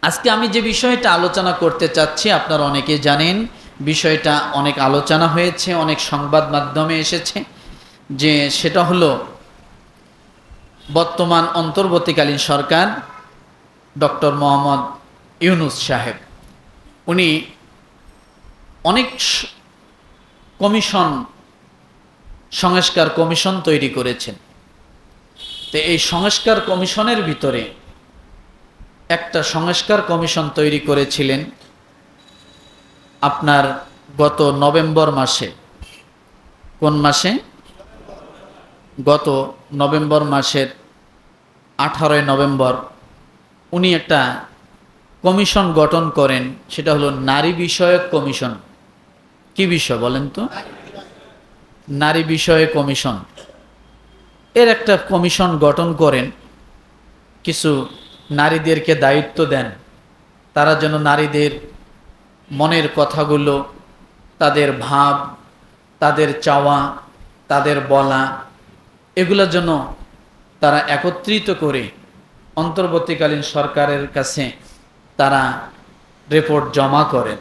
আজকে আমি যে বিষয়টা আলোচনা করতে চাচ্ছি আপনারা অনেকে জানেন, বিষয়টা অনেক আলোচনা হয়েছে, অনেক সংবাদ মাধ্যমে এসেছে, যে সেটা হলো বর্তমান অন্তর্বর্তীকালীন সরকার ডক্টর মোহাম্মদ ইউনূস সাহেব, উনি অনেক কমিশন, সংস্কার কমিশন তৈরি করেছেন। তো এই সংস্কার কমিশনের ভিতরে একটা সংস্কার কমিশন তৈরি করেছিলেন আপনার গত নভেম্বর মাসে। কোন মাসে? গত নভেম্বর মাসের 18 নভেম্বর উনি একটা কমিশন গঠন করেন, সেটা হলো নারী বিষয়ক কমিশন। কি বিষয় বলেন তো? নারী বিষয়ক কমিশন। এর একটা কমিশন গঠন করেন, কিছু নারীদেরকে দায়িত্ব দেন, তারা যেন নারীদের মনের কথাগুলো, তাদের ভাব, তাদের চাওয়া, তাদের বলা, এগুলোর জন্য তারা একত্রিত করে অন্তর্বর্তীকালীন সরকারের কাছে তারা রিপোর্ট জমা করেন।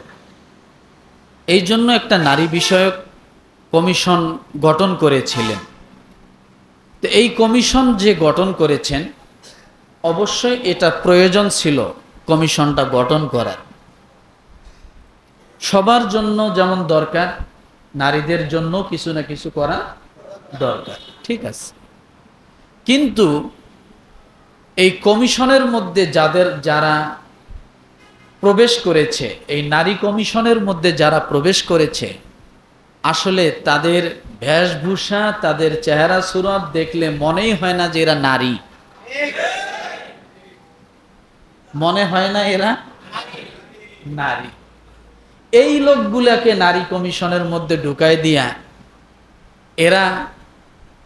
এই জন্য একটা নারী বিষয়ক কমিশন গঠন করেছিলেন। তো এই কমিশন যে গঠন করেছেন, অবশ্যই এটা প্রয়োজন ছিল কমিশনটা গঠন করার। সবার জন্য যেমন দরকার, নারীদের জন্য কিছু না কিছু করা দরকার, ঠিক আছে। কিন্তু এই কমিশনের মধ্যে যারা প্রবেশ করেছে, এই নারী কমিশনের মধ্যে যারা প্রবেশ করেছে, আসলে তাদের বেশভূষা, তাদের চেহারা সুরত দেখলে মনেই হয় না যে এরা নারী, মনে হয় না এরা নারী। এই লোকগুলাকে নারী কমিশনের মধ্যে ঢুকাই দিয়া এরা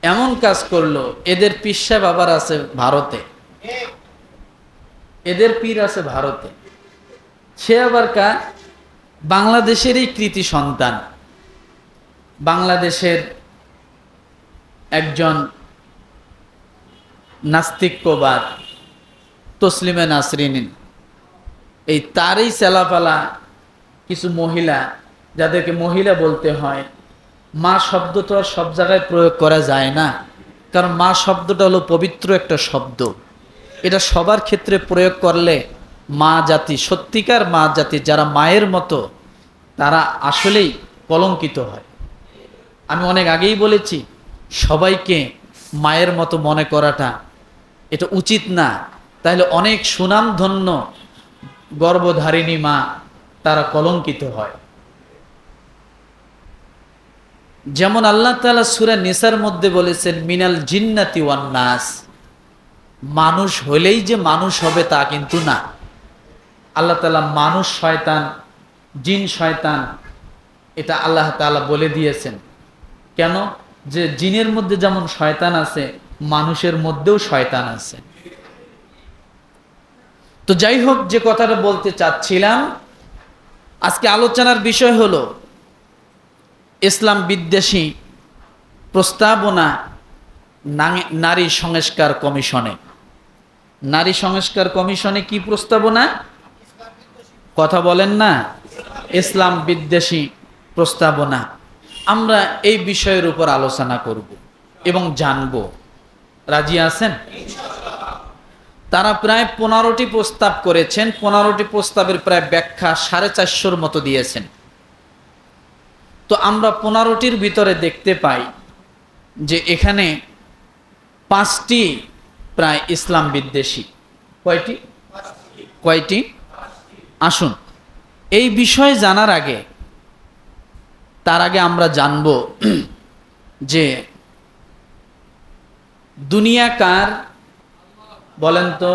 এমন কাজ করলো, এদের পিসা বাবার আছে ভারতে, এদের পীর আছে ভারতে, সে আবার বাংলাদেশেরই কৃতি সন্তান, বাংলাদেশের একজন নাস্তিক্যবাদ তসলিমা নাসরিন, এই তারই চেলাপালা কিছু মহিলা, যাদেরকে মহিলা বলতে হয়। মা শব্দ তো আর সব জায়গায় প্রয়োগ করা যায় না, কারণ মা শব্দটা হলো পবিত্র একটা শব্দ, এটা সবার ক্ষেত্রে প্রয়োগ করলে মা জাতি, সত্যিকার মা জাতি যারা মায়ের মতো, তারা আসলেই কলঙ্কিত হয়। আমি অনেক আগেই বলেছি, সবাইকে মায়ের মতো মনে করাটা এটা উচিত না, তাহলে অনেক সুনামধন্য গর্ভধারিণী মা তারা কলঙ্কিত হয়। যেমন আল্লাহ তাআলা সূরা নিসার মধ্যে বলেছেন, মিনাল জিন্নাতি ওয়ান নাস, মানুষ হলেই যে মানুষ হবে তা কিন্তু না। আল্লাহ তাআলা মানুষ শয়তান, জিন শয়তান, এটা আল্লাহ তাআলা বলে দিয়েছেন। কেন? যে জিনের মধ্যে যেমন শয়তান আছে, মানুষের মধ্যেও শয়তান আছে। তো যাই হোক, যে কথাটা বলতে চাচ্ছিলাম, আজকে আলোচনার বিষয় হলো ইসলাম বিদ্বেষী প্রস্তাবনা নারী সংস্কার কমিশনে। নারী সংস্কার কমিশনে কি প্রস্তাবনা? কথা বলেন না। ইসলাম বিদ্বেষী প্রস্তাবনা। আমরা এই বিষয়ের উপর আলোচনা করব এবং জানব। রাজি আছেন? তারা প্রায় 15টি প্রস্তাব করেছেন। 15টি প্রস্তাবের প্রায় ব্যাখ্যা 450 মতো দিয়েছেন। তো আমরা 15টির ভিতরে দেখতে পাই যে এখানে 5টি প্রায় ইসলাম বিদ্বেষী। কয়টি? কয়টি? আসুন, এই বিষয়ে জানার আগে, তার আগে আমরা জানব যে দুনিয়া কার? বলেন তো।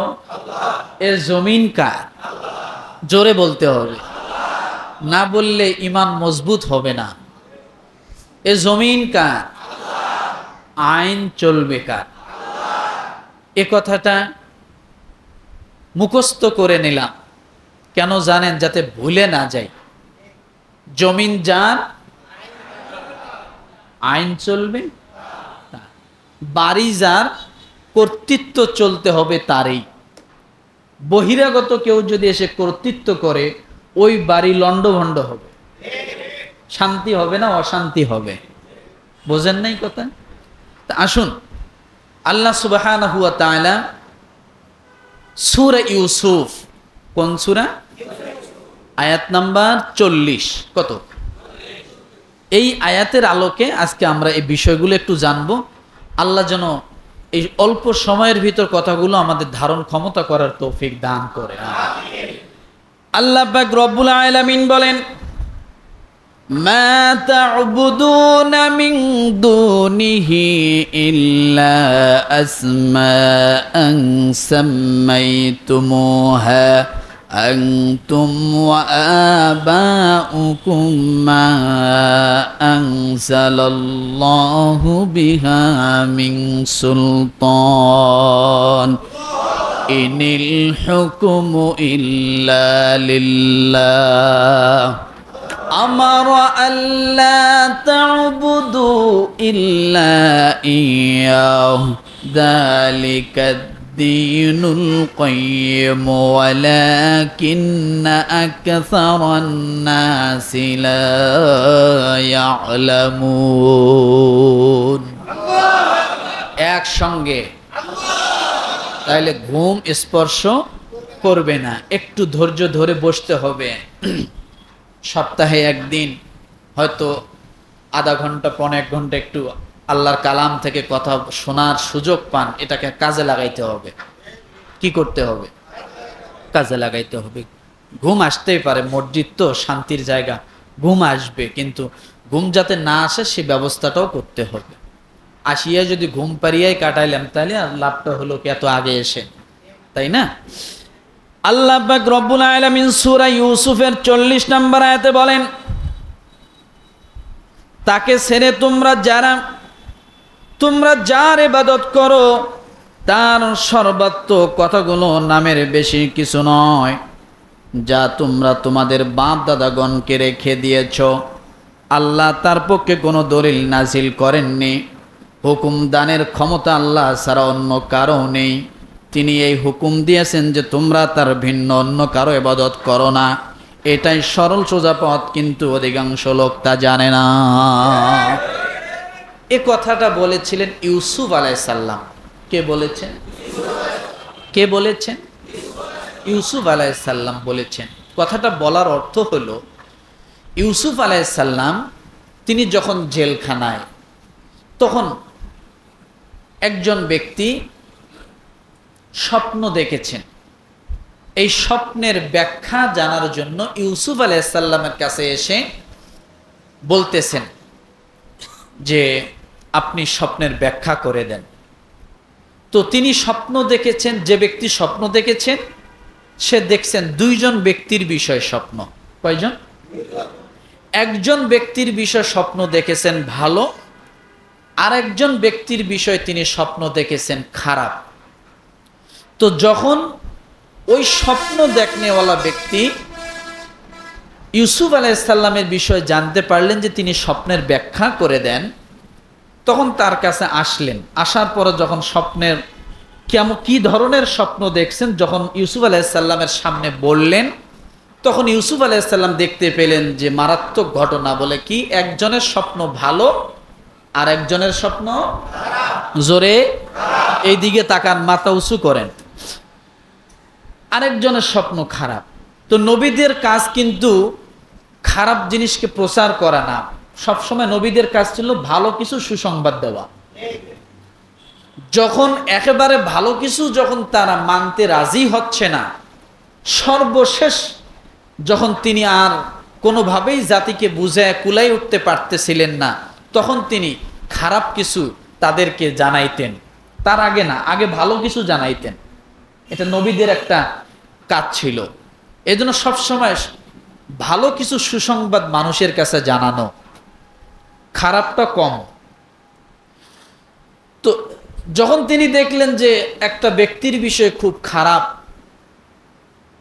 এর জমিন কার? জোরে বলতে হবে, না বললে ঈমান মজবুত হবে না। এ জমিন কার? আইন চলবে কার? এ কথাটা মুখস্থ করে নিলাম, কেন জানেন? যাতে ভুলে না যাই। জমিন যার, আইন চলবে তার। বাড়ি যার, কর্তৃত্ব চলতে হবে তারই। বহিরাগত কেউ যদি এসে কর্তৃত্ব করে ওই বাড়ি লণ্ডভণ্ড হবে, শান্তি হবে না, অশান্তি হবে। বোঝেন নাই কথা? তা আসুন, আল্লাহ সুবহানাহু ওয়া তাআলা সূরা ইউসুফ, কোন সূরা? আয়াত নাম্বার 40। কত? এই আয়াতের আলোকে আজকে আমরা এই বিষয়গুলো একটু জানবো। আল্লাহ যেন এই অল্প সময়ের ভিতর কথাগুলো আমাদের ধারণ ক্ষমতা করার তৌফিক দান করে। আল্লাহ পাক রব্বুল আলামিন বলেন, মা তা'বুদুনা মিন দুনিহি ইল্লা আসমাআন সাম্মাইতুমুহা أنتم وآباؤكم ما أنزل الله بها من سلطان إن الحكم إلا لله أمر ألا تعبدوا إلا إياه ذلك الدين القيم ولكن أكثر الناس لا يعلمون। একসঙ্গে তাহলে ঘুম স্পর্শ করবে না, একটু ধৈর্য ধরে বসতে হবে। সপ্তাহে একদিন হয়তো আধা ঘন্টা, পৌনে 1 ঘন্টা একটু আল্লাহর কালাম থেকে কথা শোনার সুযোগ পান, এটাকে কাজে লাগাইতে হবে। কি করতে হবে? কাজে লাগাইতে হবে। ঘুম আসতেই পারে, মসজিদ তো শান্তির জায়গা, ঘুম আসবে, কিন্তু ঘুম যাতে না আসে সে ব্যবস্থাটাও করতে হবে। আসিয়া যদি ঘুম পারিয়াই কাটাইলাম তাহলে আর লাভটা হলো কি এত আগে এসে, তাই না? আল্লাহ পাক রব্বুল আলামিন সূরা ইউসুফের 40 নম্বর আয়াতে বলেন, তাকে ছেড়ে তোমরা যার ইবাদত করো তার সর্বাত্মক কথাগুলো নামের বেশি কিছু নয়, যা তোমরা তোমাদের বাপ দাদাগণকে রেখে দিয়েছ। আল্লাহ তার পক্ষে কোনো দলিল নাজিল করেননি। হুকুম দানের ক্ষমতা আল্লাহ ছাড়া অন্য কারো নেই। তিনি এই হুকুম দিয়েছেন যে তোমরা তার ভিন্ন অন্য কারো ইবাদত করো না। এটাই সরল সোজা পথ, কিন্তু অধিকাংশ লোক তা জানে না। এ কথাটা বলেছিলেন ইউসুফ আলাইহিস সালাম। কে বলেছেন? কে বলেছেন? ইউসুফ আলাইহিস সালাম বলেছেন। কথাটা বলার অর্থ হলো, ইউসুফ আলাইহিস সালাম তিনি যখন জেলখানায়, তখন একজন ব্যক্তি স্বপ্ন দেখেছেন। এই স্বপ্নের ব্যাখ্যা জানার জন্য ইউসুফ আলাইহিস সালামের কাছে এসে বলতেছেন যে আপনি স্বপ্নের ব্যাখ্যা করে দেন। তো তিনি স্বপ্ন দেখেছেন, যে ব্যক্তি স্বপ্ন দেখেছেন সে দেখছেন 2 জন ব্যক্তির বিষয় স্বপ্ন। কয়জন? একজন ব্যক্তির বিষয় স্বপ্ন দেখেছেন ভালো, আর একজন ব্যক্তির বিষয় তিনি স্বপ্ন দেখেছেন খারাপ। তো যখন ওই স্বপ্ন দেখনেওয়ালা ব্যক্তি ইউসুফ আলাইহিস সালামের বিষয় জানতে পারলেন যে তিনি স্বপ্নের ব্যাখ্যা করে দেন, তখন তার কাছে আসলেন। আসার পরে যখন স্বপ্নের কি ধরনের স্বপ্ন দেখছেন যখন ইউসুফ আলাইহিস সালামের সামনে বললেন, তখন ইউসুফ আলাইহিস সালাম দেখতে পেলেন যে মারাত্মক ঘটনা। বলে কি? একজনের স্বপ্ন ভালো আর একজনের স্বপ্ন জোরে, এই দিকে তাকান, মাথা উঁচু করেন, আরেকজনের স্বপ্ন খারাপ। তো নবীদের কাজ কিন্তু খারাপ জিনিসকে প্রচার করা না, সবসময় নবীদের কাজ ছিল ভালো কিছু সুসংবাদ দেওয়া। যখন একেবারে ভালো কিছু যখন তারা মানতে রাজি হচ্ছে না, সর্বশেষ যখন তিনি আর কোনোভাবেই জাতিকে বুঝায় কুলাই উঠতে পারতেছিলেন না, তখন তিনি খারাপ কিছু তাদেরকে জানাইতেন। তার আগে না, আগে ভালো কিছু জানাইতেন। এটা নবীদের একটা কাজ ছিল। এই জন্য সবসময় ভালো কিছু সুসংবাদ মানুষের কাছে জানানো, খারাপটা কম। তো যখন তিনি দেখলেন যে একটা ব্যক্তির বিষয় খুব খারাপ,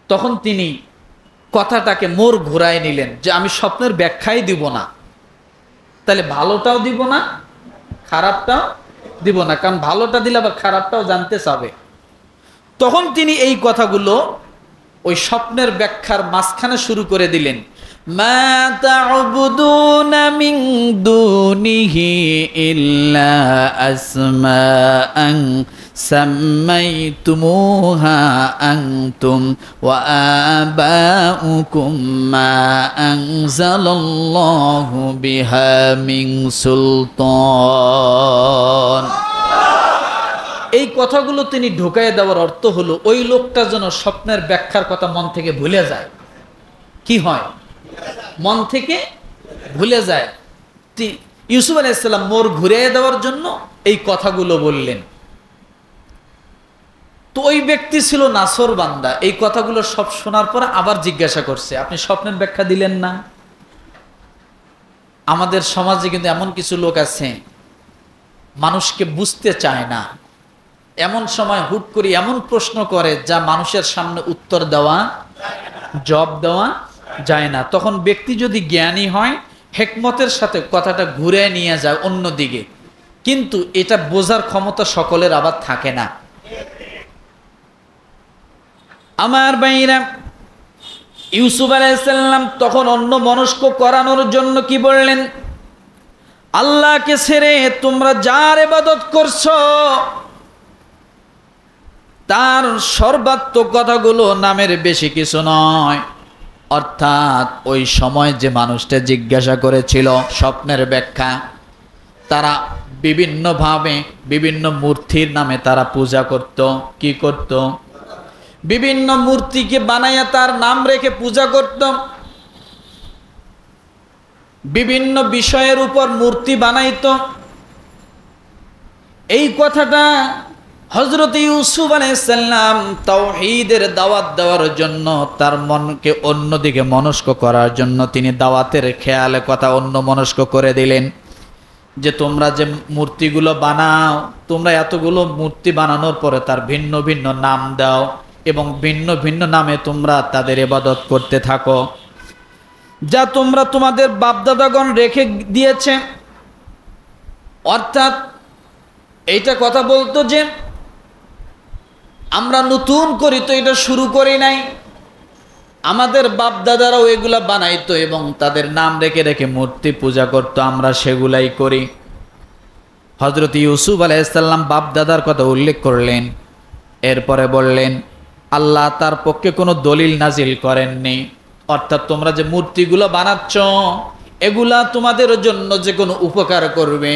তখন তিনি কথাটাকে মোড় ঘুরায় নিলেন যে আমি স্বপ্নের ব্যাখ্যাই দিব না, তাহলে ভালোটাও দিব না, খারাপটাও দিব না, কারণ ভালোটা দিলে আবার খারাপটাও জানতে চাবে। তখন তিনি এই কথাগুলো ওই স্বপ্নের ব্যাখ্যার মাঝখানে শুরু করে দিলেন। মা তা'বুদুনা মিন দুনিহি ইল্লা আসমাআন সাম্মাইতুমুহা আনতুম ওয়া আবাউকুম মা আনজালাল্লাহু বিহা মিন সুলতান। এই কথাগুলো তিনি ঢুকাইয়ে দেওয়ার অর্থ হলো ওই লোকটা যেন স্বপ্নের ব্যাখ্যার কথা মন থেকে ভুলে যায়। কি হয়? মন থেকে ভুলে যায়। ইউসুফ আলাইহিস সালাম মোড় ঘুরিয়ে দেওয়ার জন্য এই কথাগুলো বললেন। তো ওই ব্যক্তি ছিল নাসর বান্দা, এই কথাগুলো সব শোনার পর আবার জিজ্ঞাসা করছে, আপনি স্বপ্নের ব্যাখ্যা দিলেন না? আমাদের সমাজে কিন্তু এমন কিছু লোক আছে মানুষকে বুঝতে চায় না, এমন সময় হুট করে এমন প্রশ্ন করে যা মানুষের সামনে উত্তর দেওয়া, জবাব দেওয়া যায় না। তখন ব্যক্তি যদি জ্ঞানী হয়, হিকমতের সাথে কথাটা ঘুরে নিয়ে যায় অন্যদিকে, কিন্তু এটা বোঝার ক্ষমতা সকলের আবার থাকে না। আমার ভাইরা, ইউসুফ আলাইহিস সালাম তখন অন্য মনস্ক করানোর জন্য কি বললেন? আল্লাহকে ছেড়ে তোমরা যার ইবাদত করছো তার সর্বাত্মক কথাগুলো নামের বেশি কিছু নয়। অর্থাৎ ওই সময় যে মানুষটা জিজ্ঞাসা করেছিল স্বপ্নের ব্যাখ্যা, তারা বিভিন্নভাবে বিভিন্ন মূর্তির নামে তারা পূজা করত। কি করত? বিভিন্ন মূর্তিকে বানাইয়া তার নাম রেখে পূজা করত। বিভিন্ন বিষয়ের উপর মূর্তি বানাইত। এই কথাটা হযরত ইউসুফ আলাইহিস সালাম তাওহীদের দাওয়াত দেওয়ার জন্য, তার মনকে অন্যদিকে মনস্ক করার জন্য তিনি দাওয়াতের খেয়ালে কথা অন্য মনস্ক করে দিলেন। যে তোমরা যে মূর্তিগুলো বানাও, তোমরা এতগুলো মূর্তি বানানোর পরে তার ভিন্ন ভিন্ন নাম দাও এবং ভিন্ন ভিন্ন নামে তোমরা তাদের ইবাদত করতে থাকো, যা তোমরা তোমাদের বাপদাদাগণ রেখে দিয়েছে। অর্থাৎ এইটা কথা বলতো যে আমরা নতুন করি তো এটা শুরু করি নাই, আমাদের বাপদাদারাও এগুলা বানাইতো এবং তাদের নাম রেখে রেখে মূর্তি পূজা করতো, আমরা সেগুলাই করি। হযরত ইউসুফ আলাইহিস সালাম বাপদাদার কথা উল্লেখ করলেন। এরপরে বললেন আল্লাহ তার পক্ষে কোনো দলিল নাজিল করেননি। অর্থাৎ তোমরা যে মূর্তিগুলো বানাচ্ছ এগুলা তোমাদের জন্য যে কোনো উপকার করবে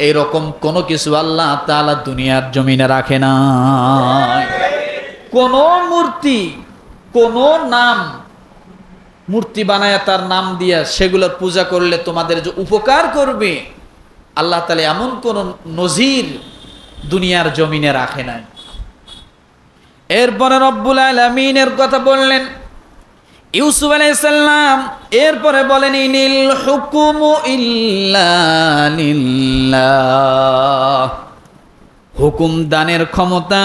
এইরকম কোনো কিছু আল্লাহ তাআলা দুনিয়ার জমিনে রাখে না। কোন মূর্তি, কোন নাম মূর্তি বানায় তার নাম দিয়া সেগুলোর পূজা করলে তোমাদের যে উপকার করবে আল্লাহ তাআলা এমন কোন নজির দুনিয়ার জমিনে রাখে নাই। এরপরে রব্বুল আলামিনের কথা বললেন ইউসুফ আলাইহিস সালাম। এরপরে বলেন ইনিল হুকুমু ইল্লা লিল্লাহ, হুকুম দানের ক্ষমতা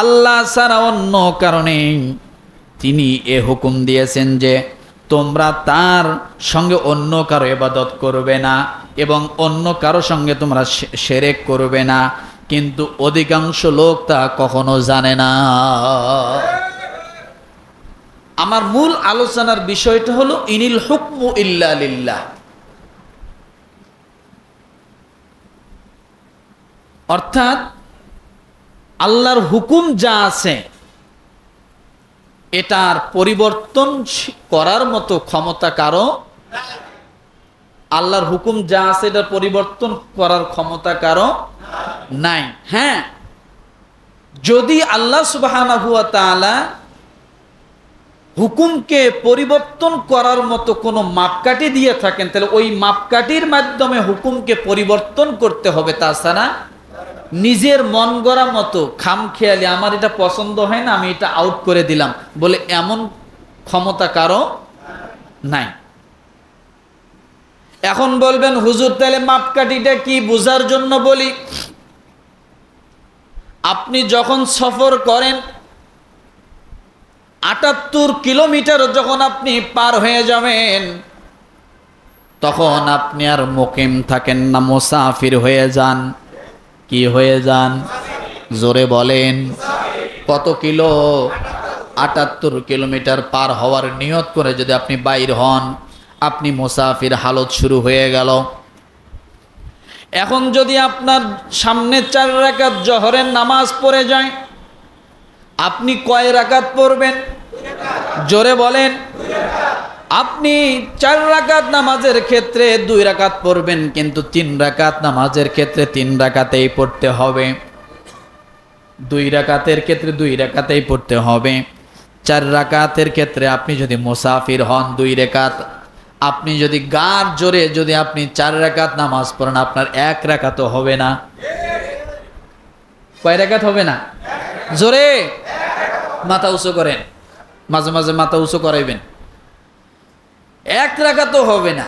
আল্লাহ ছাড়া অন্য কারণে তিনি এ হুকুম দিয়েছেন যে তোমরা তার সঙ্গে অন্য কারো ইবাদত করবে না এবং অন্য কারো সঙ্গে তোমরা শিরক করবে না, কিন্তু অধিকাংশ লোক তা কখনো জানে না। আমার মূল আলোচনার বিষয়টা হলো ইনিল হুকমু ইল্লা লিল্লাহ, অর্থাৎ আল্লাহর হুকুম যা আছে এটার পরিবর্তন করার মতো ক্ষমতা কারো, আল্লাহর হুকুম যা আছে এটার পরিবর্তন করার ক্ষমতা কারো নাই। হ্যাঁ, যদি আল্লাহ সুবহানাহু ওয়া তাআলা হুকুমকে পরিবর্তন করার মতো কোনো মাপকাঠি দিয়ে থাকেন তাহলে ওই মাপকাঠির মাধ্যমে হুকুমকে পরিবর্তন করতে হবে। তাছাড়া নিজের মন গড়া মতো খামখেয়ালি আমার এটা পছন্দ হয় না আমি এটা আউট করে দিলাম বলে এমন ক্ষমতা কারো নাই। এখন বলবেন হুজুর তাহলে মাপকাঠিটা কি বোঝার জন্য বলি? আপনি যখন সফর করেন ৭৮ কিলোমিটার যখন আপনি পার হয়ে যাবেন তখন আপনি আর মুকিম থাকেন না, মুসাফির হয়ে যান। কি হয়ে যান? জোরে বলেন। কত কিলো? 78 কিলোমিটার পার হওয়ার নিয়ত করে যদি আপনি বাইর হন, আপনি মুসাফির হালত শুরু হয়ে গেল। এখন যদি আপনার সামনে 4 রাকাত জোহরের নামাজ পড়ে যায়, আপনি কয় রাকাত পড়বেন? জোরে বলেন। আপনি 4 রাকাত নামাজের ক্ষেত্রে 2 রাকাত পড়বেন, কিন্তু 3 রাকাত নামাজের ক্ষেত্রে 3 রাকাতেই পড়তে হবে। 2 রাকাতের ক্ষেত্রে 2 রাকাতেই পড়তে হবে। 4 রাকাতের ক্ষেত্রে আপনি যদি মুসাফির হন 2 রাকাত, আপনি যদি গার জোরে যদি আপনি 4 রাকাত নামাজ পড়েন, আপনার 1 রাকাতও হবে না। কয় রাকাত হবে না? জোরে মাথা উঁচু করেন, মাঝে মাঝে মাথা উঁচু করাইবেন। 1 রাকাতও হবে না।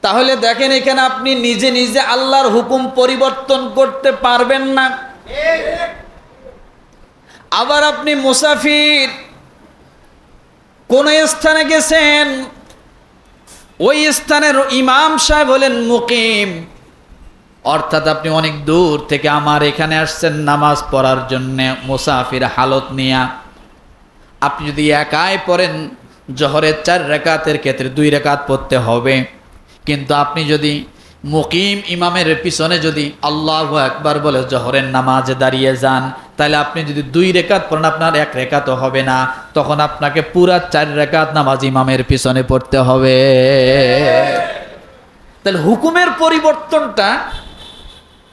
তাহলে দেখেন এখানে আপনি নিজে নিজে আল্লাহর হুকুম পরিবর্তন করতে পারবেন না। আবার আপনি মুসাফির, কোন স্থানে গেছেন, ওই স্থানের ইমাম সাহেব হলেন মুকিম, অর্থাৎ আপনি অনেক দূর থেকে আমার এখানে আসছেন নামাজ পড়ার জন্য মুসাফির হালত নিয়া। আপনি যদি একাই পড়েন জোহরের 4 রাকাতের ক্ষেত্রে 2 রাকাত পড়তে হবে, কিন্তু আপনি যদি মুকিম ইমামের পিছনে যদি আল্লাহু আকবার বলে জোহরের নামাজে দাঁড়িয়ে যান, তাহলে আপনি যদি 2 রাকাত পড়েন আপনার 1 রাকাতও হবে না। তখন আপনাকে পুরা 4 রাকাত নামাজ ইমামের পিছনে পড়তে হবে। তাহলে হুকুমের পরিবর্তনটা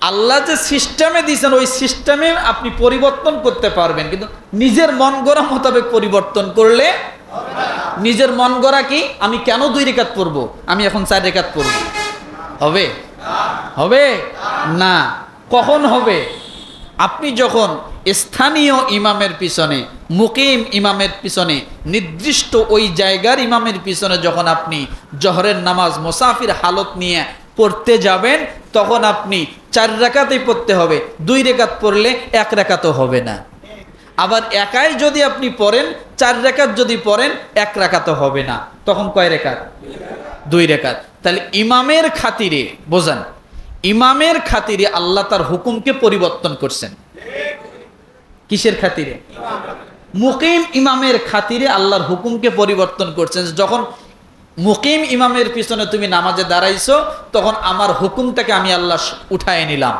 আল্লাহ যে সিস্টেমে দিয়েছেন ওই সিস্টেমে আপনি পরিবর্তন করতে পারবেন, কিন্তু নিজের মন গড়া মোতাবেক পরিবর্তন করলে নিজের মন গড়া কি আমি কেন 2 রাকাত পড়বো, আমি এখন 4 রাকাত পড়বো, হবে? হবে না। কখন হবে? আপনি যখন স্থানীয় ইমামের পিছনে, মুকিম ইমামের পিছনে, নির্দিষ্ট ওই জায়গার ইমামের পিছনে যখন আপনি জোহরের নামাজ মুসাফির হালত নিয়ে পড়তে যাবেন, তখন আপনি 4 রাকাতই পড়তে হবে। 2 রাকাত পড়লে 1 রাকাতও হবে না। আবার একাই যদি আপনি পড়েন 4 রাকাত যদি পড়েন 1 রাকাতও হবে না। তখন কয় রাকাত? 2 রাকাত। তাহলে ইমামের খাতিরে, বোঝান, ইমামের খাতিরে আল্লাহ তার হুকুমকে পরিবর্তন করছেন। কিসের খাতিরে? মুকিম ইমামের খাতিরে আল্লাহর হুকুমকে পরিবর্তন করছেন। যখন মুকিম ইমামের পিছনে তুমি নামাজে দাঁড়াইছো, তখন আমার হুকুমটাকে আমি আল্লাহ উঠায় নিলাম,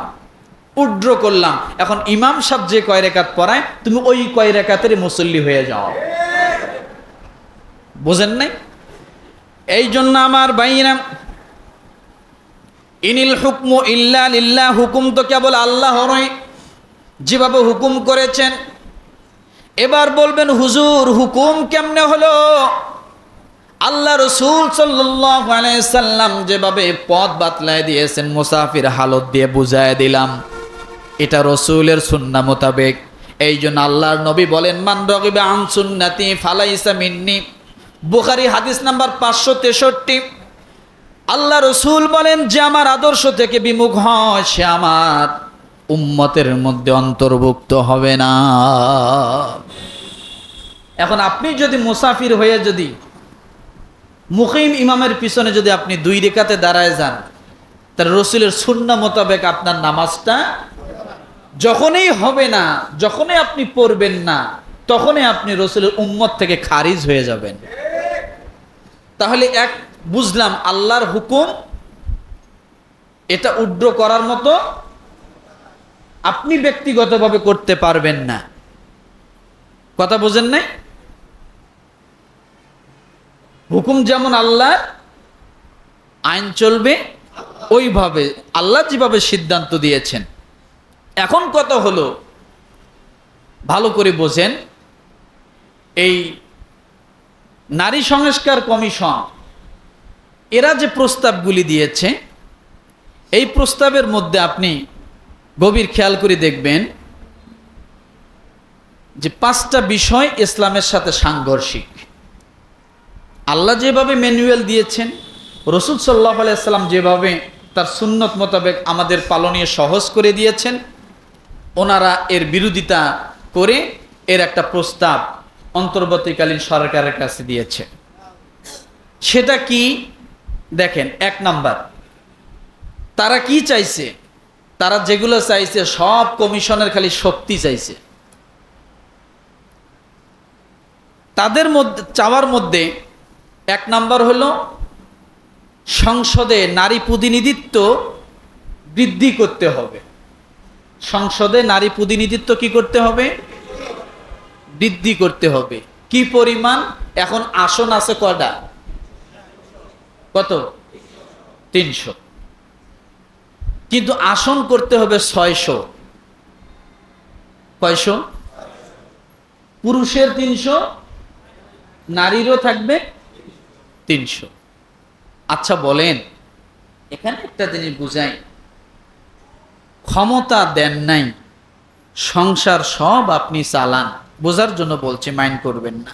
উড্র করলাম। এখন ইমাম সাহেব যে কয় রাকাত পড়ায় তুমি ওই কয় রাকাতের মুসল্লি হয়ে যাও। বোঝেন নাই? এই জন্য আমার ভাইরা, ইনিল হুকমু ইল্লা লিল্লাহ, হুকুম তো কেবল আল্লাহরই, যেভাবে হুকুম করেছেন। এবার বলবেন হুজুর হুকুম কেমনে হলো? আল্লাহ রসুল সাল্লাল্লাহু আলাইহি সাল্লাম যেভাবে পথ বাতলায় দিয়েছেন মুসাফির হালত দিয়ে বুঝায় দিলাম, এটা রসুলের সুন্নাহ মোতাবেক। এই জন্য আল্লাহর নবী বলেন মান রাগিবা আন সুন্নতি ফালাইসা মিন্নি, বুখারী হাদিস নাম্বার 563। আল্লাহ রসুল বলেন যে আমার আদর্শ থেকে বিমুখ হয় সে আমার উম্মতের মধ্যে অন্তর্ভুক্ত হবে না। এখন আপনি যদি মুসাফির হয়ে যদি মুকিম ইমামের পিছনে যদি আপনি 2 রাকাতে দাঁড়ায় যান, তার রসুলের সুন্নাহ মোতাবেক আপনার নামাজটা যখনই হবে না, যখনই আপনি পড়বেন না, তখনই আপনি রসুলের উম্মত থেকে খারিজ হয়ে যাবেন। তাহলে এক বুঝলাম আল্লাহর হুকুম এটা উড্র করার মতো আপনি ব্যক্তিগতভাবে করতে পারবেন না। কথা বোঝেন নাই? হুকুম যেমন আল্লাহ, আইন চলবে ওইভাবে আল্লাহ যেভাবে সিদ্ধান্ত দিয়েছেন। এখন কথা হলো, ভালো করে বোঝেন, এই নারী সংস্কার কমিশন এরা যে প্রস্তাবগুলি দিয়েছে, এই প্রস্তাবের মধ্যে আপনি গভীর খেয়াল করে দেখবেন যে 5টা বিষয় ইসলামের সাথে সাংঘর্ষিক। আল্লাহ যেভাবে ম্যানুয়াল দিয়েছেন, রসুল সাল্লাল্লাহু আলাইহি সাল্লাম যেভাবে তার সুন্নত মোতাবেক আমাদের পালনীয় সহজ করে দিয়েছেন, ওনারা এর বিরোধিতা করে এর একটা প্রস্তাব অন্তর্বর্তীকালীন সরকারের কাছে দিয়েছে। সেটা কি দেখেন, 1 নাম্বার, তারা কি চাইছে? তারা যেগুলো চাইছে সব কমিশনের খালি শক্তি চাইছে। তাদের মধ্যে চাওয়ার মধ্যে এক নাম্বার হলো সংসদে নারী প্রতিনিধিত্ব বৃদ্ধি করতে হবে। সংসদে নারী প্রতিনিধিত্ব কি করতে হবে? বৃদ্ধি করতে হবে। কি পরিমাণ? এখন আসন আছে কয়টা? কত? 300। কিন্তু আসন করতে হবে 600। কয়শো? পুরুষের 300, নারীরও থাকবে 300। আচ্ছা বলেন, এখানে একটা জিনিস বুঝাই, ক্ষমতা দেন নাই, সংসার সব আপনি চালান, বোঝার জন্য বলছি, মাইন্ড করবেন না।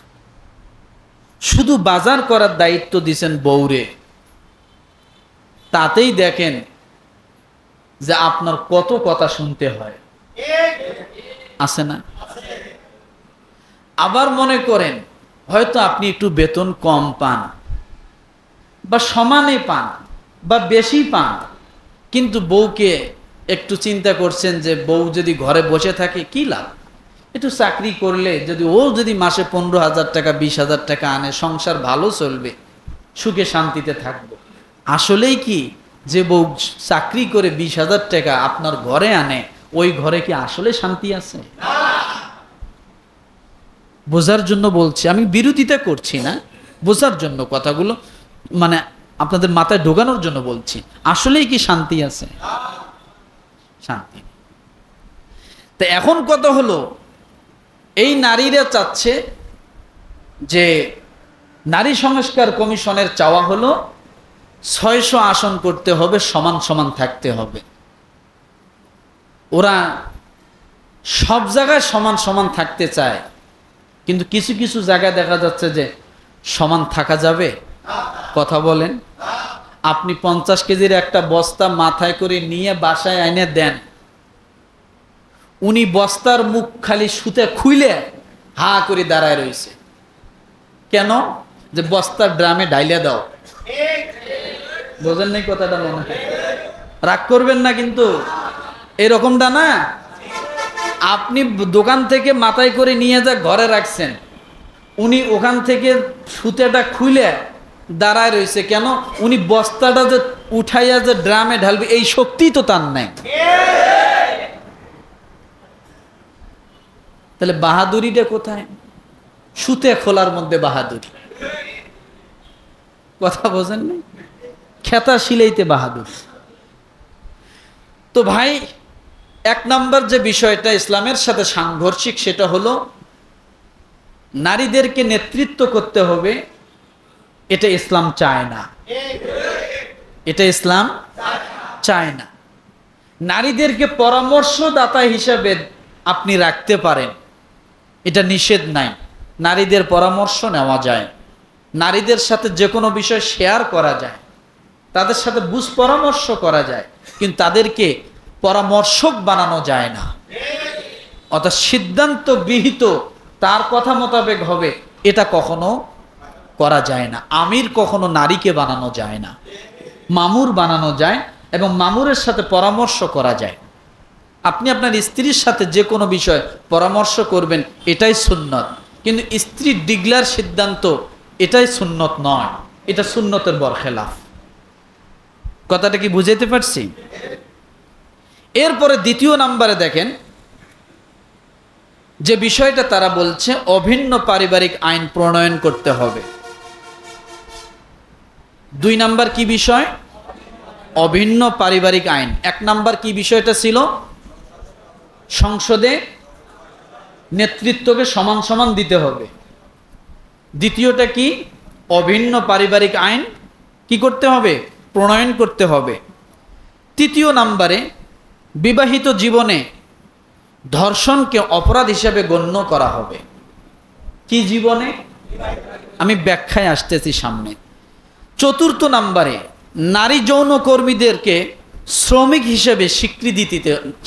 শুধু বাজার করার দায়িত্ব দিছেন বউরে, তাতেই দেখেন যে আপনার কত কথা শুনতে হয়, আছে না? আবার মনে করেন হয়তো আপনি একটু বেতন কম পান বা সমানে পান বা বেশি পান, কিন্তু বউকে একটু চিন্তা করছেন যে বউ যদি ঘরে বসে থাকে কি লাভ, একটু চাকরি করলে যদি ও যদি মাসে 15,000 টাকা 20,000 টাকা আনে, সংসার ভালো চলবে, সুখে শান্তিতে থাকবো। আসলেই কি যে বউ চাকরি করে 20,000 টাকা আপনার ঘরে আনে, ওই ঘরে কি আসলে শান্তি আছে? বোঝার জন্য বলছি, আমি বিরোধিতা করছি না, বোঝার জন্য কথাগুলো, মানে আপনাদের মাথায় ঢোকানোর জন্য বলছি। আসলেই কি শান্তি আছে? শান্তি। তো এখন কথা হলো, এই নারীরা চাচ্ছে যে নারী সংস্কার কমিশনের চাওয়া হলো 600 আসন করতে হবে, সমান সমান থাকতে হবে। ওরা সব জায়গায় সমান সমান থাকতে চায়, কিন্তু কিছু কিছু জায়গায় দেখা যাচ্ছে যে সমান থাকা যাবে। কথা বলেন, আপনি 50 কেজির একটা বস্তা মাথায় করে নিয়ে বাসায় এনে দেন, উনি বস্তার মুখ খালি সুতে খুইলে হা করে দাঁড়ায় রয়েছে। কেন? যে বস্তার ড্রামে ঢাইলে দাও। বোঝেন নাই কথাটা? মনে হয় রাগ করবেন না, কিন্তু এরকমটা না। আপনি দোকান থেকে মাথায় করে নিয়ে যা ঘরে রাখছেন, উনি ওখান থেকে সুতেটা খুইলে দাঁড়ায় রয়েছে। কেন? উনি বস্তাটা যে উঠাইয়া যে ড্রামে ঢালবে এই শক্তি তো তার নাই। তাহলে বাহাদুরিটা কোথায়? সুতে খোলার মধ্যে বাহাদুরি। কথা বোঝেন না? খেতা সিলাইতে বাহাদুর। তো ভাই, এক নাম্বার যে বিষয়টা ইসলামের সাথে সাংঘর্ষিক, সেটা হলো নারীদেরকে নেতৃত্ব করতে হবে। এটা ইসলাম চায় না, এটা ইসলাম চায় না। নারীদেরকে পরামর্শদাতা হিসাবে আপনি রাখতে পারেন, এটা নিষেধ নাই। নারীদের পরামর্শ নেওয়া যায়, নারীদের সাথে যে কোনো বিষয় শেয়ার করা যায়, তাদের সাথে বুঝ পরামর্শ করা যায়, কিন্তু তাদেরকে পরামর্শক বানানো যায় না। অর্থাৎ সিদ্ধান্ত গৃহীত তার কথা মোতাবেক হবে, এটা কখনো করা যায় না। আমির কখনো নারীকে বানানো যায় না, মামুর বানানো যায় এবং মামুরের সাথে পরামর্শ করা যায়। আপনি আপনার স্ত্রীর সাথে যে কোনো বিষয় পরামর্শ করবেন, এটাই সুন্নত, কিন্তু স্ত্রীর ডিগলার সিদ্ধান্ত এটাই সুন্নত নয়, এটা সুন্নতের বরখেলাফ। কথাটা কি বুঝাইতে পারছি? এরপরে দ্বিতীয় নাম্বারে দেখেন যে বিষয়টা তারা বলছে, অভিন্ন পারিবারিক আইন প্রণয়ন করতে হবে। 2 নাম্বার কি বিষয়? অভিন্ন পারিবারিক আইন। 1 নাম্বার কি বিষয়টা ছিল? সংসদে নেতৃত্বকে সমান সমান দিতে হবে। দ্বিতীয়টা কি? অভিন্ন পারিবারিক আইন কি করতে হবে? প্রণয়ন করতে হবে। 3 নাম্বারে বিবাহিত জীবনে ধর্ষণকে অপরাধ হিসাবে গণ্য করা হবে। কি জীবনে? আমি ব্যাখ্যায় আসতেছি সামনে। 4 নাম্বারে নারী যৌনকর্মীদেরকে শ্রমিক হিসেবে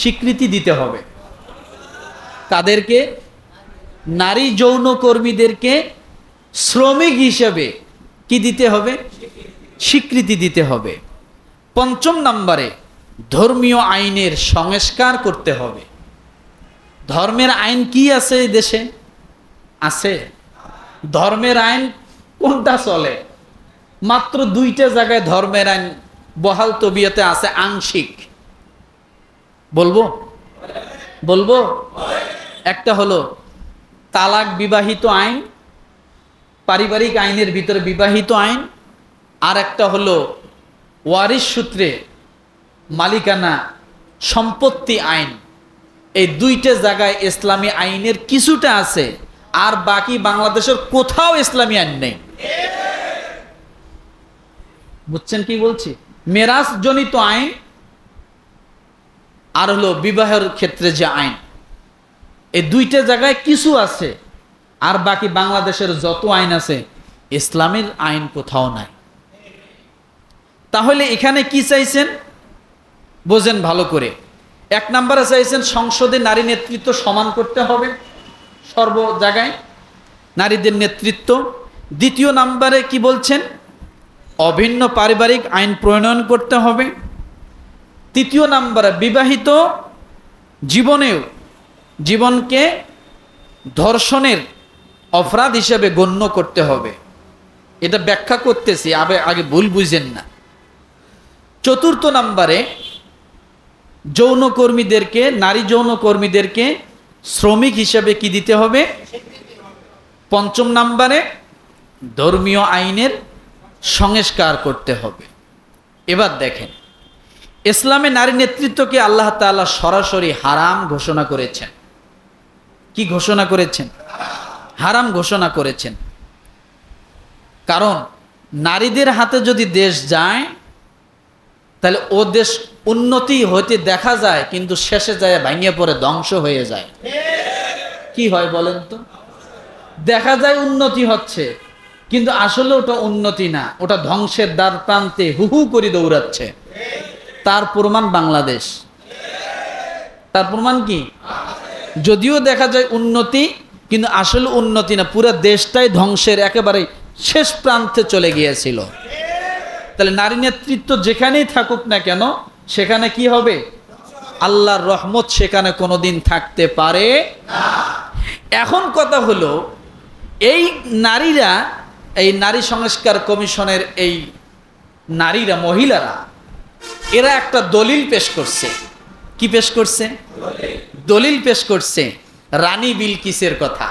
স্বীকৃতি দিতে হবে। তাদেরকে, নারী যৌনকর্মীদেরকে শ্রমিক হিসেবে কি দিতে হবে? স্বীকৃতি দিতে হবে। 5 নাম্বারে ধর্মীয় আইনের সংস্কার করতে হবে। ধর্মের আইন কি আছে এই দেশে? আছে? ধর্মের আইন কোনটা চলে? মাত্র দুইটা জায়গায় ধর্মের আইন বহাল তবিয়তে আছে আংশিক। বলবো বলবো একটা হলো তালাক বিবাহিত আইন, পারিবারিক আইনের ভিতরে বিবাহিত আইন, আর একটা হলো ওয়ারিশ সূত্রে মালিকানা সম্পত্তি আইন। এই দুইটা জায়গায় ইসলামী আইনের কিছুটা আছে, আর বাকি বাংলাদেশের কোথাও ইসলামী আইন নেই। বুঝছেন কি বলছি? মেরাজ জনিত আইন আর হলো বিবাহের ক্ষেত্রে যে আইন, এই দুইটা জায়গায় কিছু আছে, আর বাকি বাংলাদেশের যত আইন আছে ইসলামের আইন কোথাও নাই। তাহলে এখানে কি চাইছেন বোঝেন ভালো করে। এক নম্বরে চাইছেন সংসদে নারী নেতৃত্ব সমান করতে হবে, সর্ব জায়গায় নারীদের নেতৃত্ব। দ্বিতীয় নম্বরে কি বলছেন? অভিন্ন পারিবারিক আইন প্রণয়ন করতে হবে। তৃতীয় নম্বরে বিবাহিত জীবনকে ধর্ষণের অপরাধ হিসেবে গণ্য করতে হবে। এটা ব্যাখ্যা করতেছি, আগে ভুল বুঝেন না। চতুর্থ নম্বরে নারী যৌনকর্মীদেরকে শ্রমিক হিসেবে কি দিতে হবে? পঞ্চম নম্বরে ধর্মীয় আইনের সংস্কার করতে হবে। এবার দেখেন, ইসলামে নারী নেতৃত্বকে আল্লাহ তাআলা সরাসরি হারাম ঘোষণা করেছেন। কি ঘোষণা করেছেন? হারাম ঘোষণা করেছেন। কারণ নারীদের হাতে যদি দেশ যায় তাহলে ও দেশ উন্নতি হতে দেখা যায়, কিন্তু শেষে যায় ভাঙিয়ে পড়ে ধ্বংস হয়ে যায়। কি হয় বলেন তো? দেখা যায় উন্নতি হচ্ছে, কিন্তু আসলে ওটা উন্নতি না, ওটা ধ্বংসের দ্বার প্রান্তে হু হু করে দৌড়াচ্ছে। তার প্রমাণ বাংলাদেশ। তার প্রমাণ কি? যদিও দেখা যায় উন্নতি, কিন্তু আসলে উন্নতি না, পুরো দেশটাই ধ্বংসের একেবারে শেষ প্রান্তে চলে গিয়েছিল। তাহলে নারী নেতৃত্ব যেখানেই থাকুক না কেন, সেখানে কি হবে? আল্লাহর রহমত সেখানে কোনোদিন থাকতে পারে না। এখন কথা হলো, এই নারীরা, এই নারী সংস্কার কমিশনের এই নারীরা, মহিলারা, এরা একটা দলিল পেশ করছে। কি পেশ করছে? দলিল পেশ করছে রানী বিলকিসের কথা।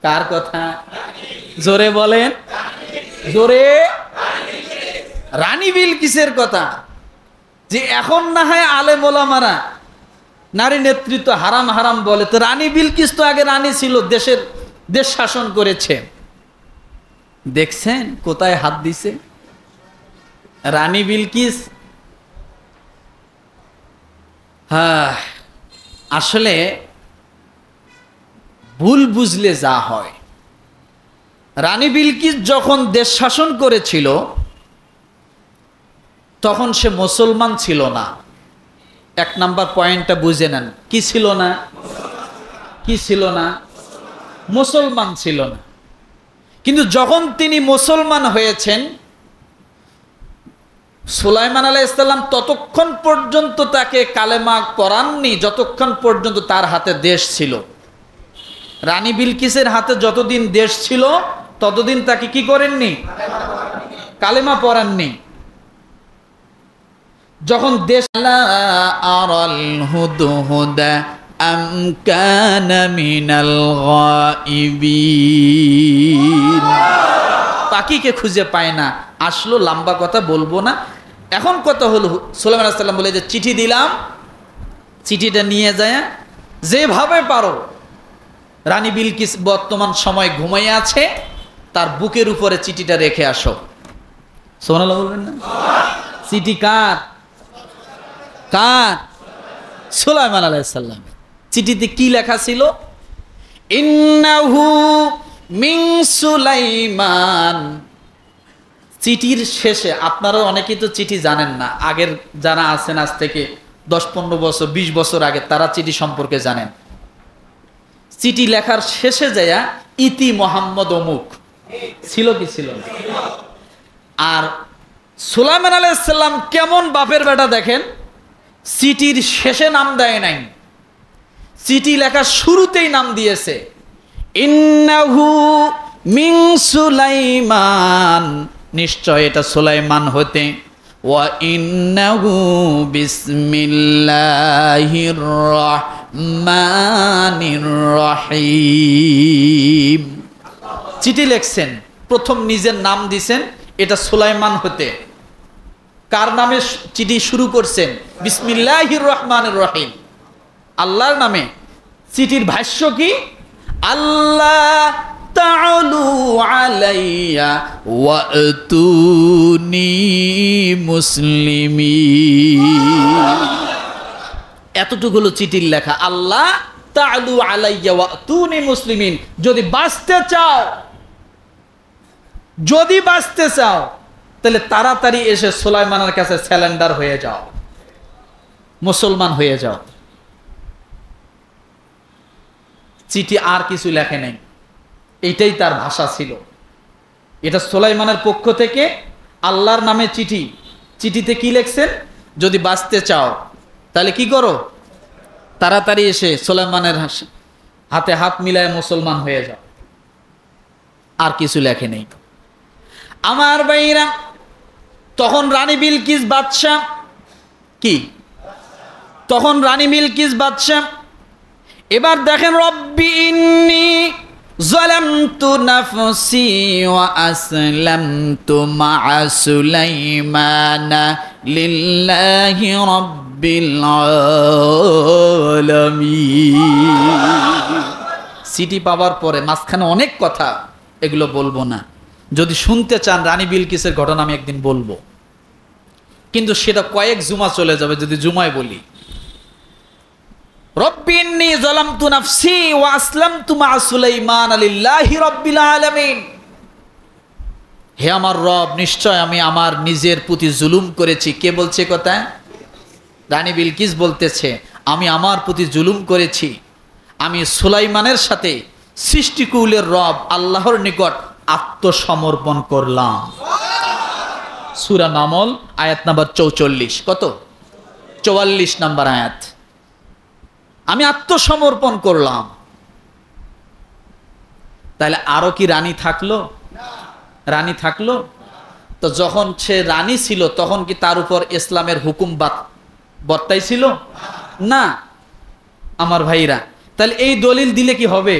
কার কথা? জোরে বলেন, জোরে। রানী বিলকিসের কথা, যে এখন না হয় আলেম ওলামারা নারী নেতৃত্ব হারাম হারাম বলে, তো রানী বিলকিস তো আগে রানী ছিল, দেশ শাসন করেছে। দেখছেন কোথায় হাত দিছে রানী বিলকিস? হ্যাঁ, আসলে ভুল বুঝলে যা হয়। রানী বিলকিস যখন দেশ শাসন করেছিল তখন সে মুসলমান ছিল না। এক নাম্বার পয়েন্টটা বুঝে নেন। কি ছিল না? কি ছিল না? মুসলমান ছিল না। কিন্তু যখন তিনি মুসলমান হয়েছেন, সুলাইমান আলাইহিস সালাম ততক্ষণ পর্যন্ত তাকে কালেমা পড়াননি যতক্ষণ পর্যন্ত তার হাতে দেশ ছিল। রানী বিলকিসের হাতে যতদিন দেশ ছিল ততদিন তাকে কি করেননি? কালেমা পড়াননি। যখন দেশ আরাল হুদহুদা আম কানা মিনাল গায়িবিন, পাখিকে খুঁজে পায় না, আসলো। লম্বা কথা বলবো না। এখন কথা হলো, সুলাইমান আলাইহিস সালাম বলে যে চিঠি দিলাম, চিঠিটা নিয়ে যায় যেভাবে পারো, রানী বিলকিস বর্তমান সময় ঘুমাইয়া আছে, তার বুকের উপরে চিঠিটা রেখে আসো। সুবহানাল্লাহ বলবেন না? চিঠি কার? কার? সুলাইমান আলাইহিস সালাম। চিঠিতে কি লেখা ছিল? ইন্নাহু মিন সুলাইমান। চিঠির শেষে, আপনারা অনেকেই তো চিঠি জানেন না, আগের যারা আছেন আজ থেকে 10-15 বছর 20 বছর আগে, তারা চিঠি সম্পর্কে জানেন। চিঠি লেখার শেষে যায়া ইতি মোহাম্মদ অমুক ছিল, কি ছিল না? আর সুলাইমান আলাইহিস সালাম কেমন বাপের বেটা দেখেন, চিঠির শেষে নাম দেয় নাই, চিঠি লেখার শুরুতেই নাম দিয়েছে ইন্নাহু মিন সুলাইমান, নিশ্চয় এটা সুলাইমান হতে, ওয়া ইন্নাহু বিসমিল্লাহির রহমানির রহিম। চিঠি লিখছেন, প্রথম নিজের নাম দিছেন, এটা সুলাইমান হতে। কার নামে চিঠি শুরু করছেন? বিসমিল্লাহির রহমানির রহিম, আল্লাহর নামে। চিঠির ভাষ্য কি? আল্লাহ তাআলু আলাইয়া ওয়াতুনি মুসলিমিন। এতটুকু হলো চিঠির লেখা। আল্লাহ তাআলু আলাইয়া ওয়াতুনি মুসলিমিন। যদি বাঁচতে চাও তাহলে তাড়াতাড়ি এসে সুলাইমানের কাছে স্যালেন্ডার হয়ে যাও, মুসলমান হয়ে যাও। চিঠি আর কিছু লেখে নাই, এইটাই তার ভাষা ছিল। এটা সুলাইমানের পক্ষ থেকে আল্লাহর নামে চিঠি। চিঠিতে কি লিখছেন? যদি বাঁচতে চাও তাহলে কি করো? তাড়াতাড়ি এসে সুলাইমানের হাতে হাত মিলায় মুসলমান হয়ে যাও। আর কিছু লেখে নেই। আমার ভাইরা, তখন রানী বিলকিস বাদশা কি? তখন রানী বিলকিস বাদশা এবার দেখেন, রব্বি ইন্নী যালামতু নাফসি ওয়া আসলামতু মা'a সুলাইমানা লিল্লাহি রাব্বিল আলামিন। চিঠি পাওয়ার পরে মাঝখানে অনেক কথা, এগুলো বলবো না। যদি শুনতে চান রানী বিলকিসের ঘটনা আমি একদিন বলবো, কিন্তু সেটা কয়েক জুমা চলে যাবে যদি জুমায় বলি। রব্বি ইন্নী যালামতু নাফসি ওয়া আসলামতু মা'a সুলাইমান লিল্লাহি রাব্বিল আলামিন। হে আমার রব, নিশ্চয় আমি আমার নিজের প্রতি জুলুম করেছি। কে বলছে কথা? রানী বিলকিস বলতেছে, আমি আমার প্রতি জুলুম করেছি। আমি সুলাইমানের সাথে সৃষ্টিকুলের রব আল্লাহর নিকট আত্মসমর্পণ করলাম। সূরা নামল আয়াত নাম্বার 44। কত? 44 নাম্বার আয়াত। আমি আত্মসমর্পণ করলাম। তাহলে আরো কি রানী থাকলো? রানী থাকলো? তো যখন সে রানী ছিল তখন কি তার উপর ইসলামের হুকুম বর্তাইছিল? না। আমার ভাইরা, তাহলে এই দলিল দিলে কি হবে?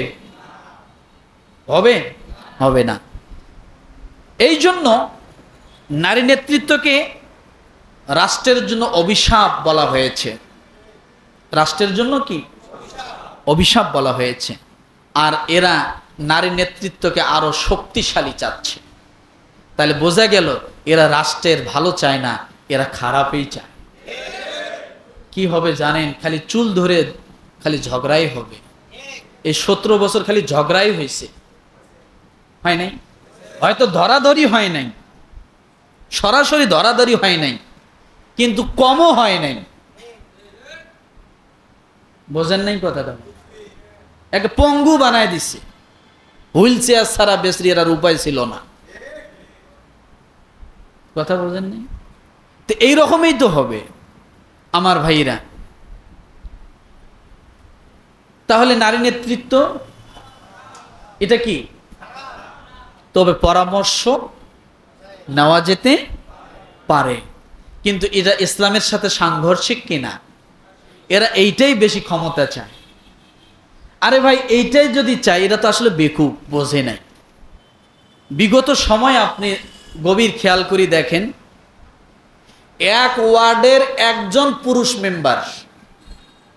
হবে না। এই জন্য নারী নেতৃত্বকে রাষ্ট্রের জন্য অভিশাপ বলা হয়েছে। রাষ্ট্রের জন্য কি অভিশাপ বলা হয়েছে। আর এরা নারী নেতৃত্বকে আরো শক্তিশালী চাচ্ছে। তাহলে বোঝা গেল এরা রাষ্ট্রের ভালো চায় না, এরা খারাপই চায়। কি হবে জানেন? খালি চুল ধরে খালি ঝগড়াই হবে। এই 17 বছর খালি ঝগড়াই হয়েছে, হয় নাই? হয়তো ধরাধরি হয় নাই, সরাসরি ধরাধরি হয় নাই, কিন্তু কমও হয় নাই। বোঝেন নাই কথাটা? একটা পঙ্গু বানায় দিছে। হুইল চেয়ার ছাড়া বেশি এর আর উপায় ছিল না। কথা বোঝেন নাই? তো এইরকমই তো হবে আমার ভাইরা। তাহলে নারী নেতৃত্ব এটা কি? তবে পরামর্শ নেওয়া যেতে পারে, কিন্তু এটা ইসলামের সাথে সাংঘর্ষিক কিনা? এরা এইটাই বেশি ক্ষমতা চায়। আরে ভাই, এইটাই যদি চাই, এরা তো আসলে বেকুব, বোঝে নাই। বিগত সময় আপনি গভীর খেয়াল করে দেখেন, এক ওয়ার্ডের একজন পুরুষ মেম্বার